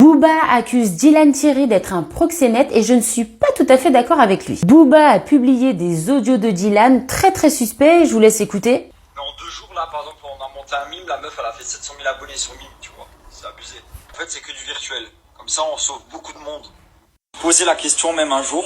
Booba accuse Dylan Thierry d'être un proxénète et je ne suis pas tout à fait d'accord avec lui. Booba a publié des audios de Dylan très suspects, je vous laisse écouter. Mais en 2 jours là, par exemple, on a monté un mime, la meuf elle a fait 700 000 abonnés sur mime, tu vois. C'est abusé. En fait, c'est que du virtuel. Comme ça, on sauve beaucoup de monde. Posez la question même un jour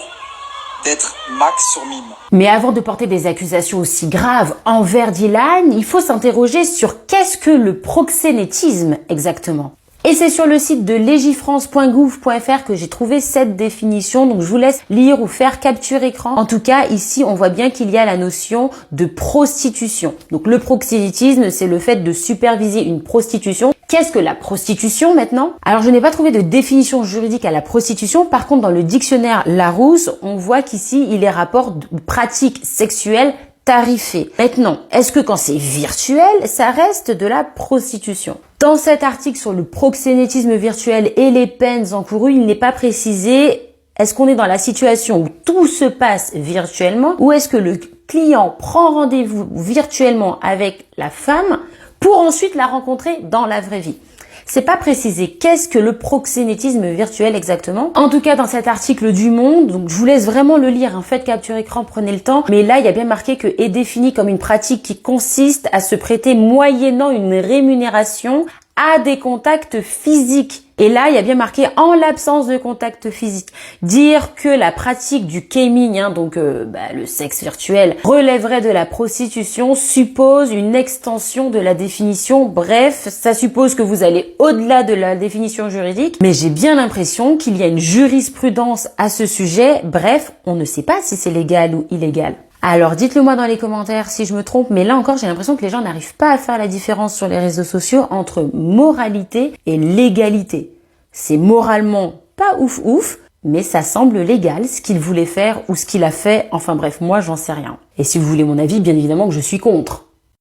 d'être max sur mime. Mais avant de porter des accusations aussi graves envers Dylan, il faut s'interroger sur qu'est-ce que le proxénétisme exactement. Et c'est sur le site de legifrance.gouv.fr que j'ai trouvé cette définition, donc je vous laisse lire ou faire capture écran. En tout cas, ici, on voit bien qu'il y a la notion de prostitution. Donc le proxénétisme, c'est le fait de superviser une prostitution. Qu'est-ce que la prostitution maintenant? Alors je n'ai pas trouvé de définition juridique à la prostitution, par contre dans le dictionnaire Larousse, on voit qu'ici il est rapport de pratiques sexuelles tarifées. Maintenant, est-ce que quand c'est virtuel, ça reste de la prostitution? Dans cet article sur le proxénétisme virtuel et les peines encourues, il n'est pas précisé est-ce qu'on est dans la situation où tout se passe virtuellement ou est-ce que le client prend rendez-vous virtuellement avec la femme pour ensuite la rencontrer dans la vraie vie. C'est pas précisé qu'est-ce que le proxénétisme virtuel exactement. En tout cas, dans cet article du Monde, donc je vous laisse vraiment le lire, faites capture écran, prenez le temps. Mais là, il y a bien marqué que est défini comme une pratique qui consiste à se prêter moyennant une rémunération à des contacts physiques. Et là, il y a bien marqué en l'absence de contact physique. Dire que la pratique du gaming, le sexe virtuel, relèverait de la prostitution suppose une extension de la définition. Bref, ça suppose que vous allez au-delà de la définition juridique. Mais j'ai bien l'impression qu'il y a une jurisprudence à ce sujet. Bref, on ne sait pas si c'est légal ou illégal. Alors dites-le moi dans les commentaires si je me trompe, mais là encore j'ai l'impression que les gens n'arrivent pas à faire la différence sur les réseaux sociaux entre moralité et légalité. C'est moralement pas ouf, mais ça semble légal ce qu'il voulait faire ou ce qu'il a fait, enfin bref, moi j'en sais rien. Et si vous voulez mon avis, bien évidemment que je suis contre.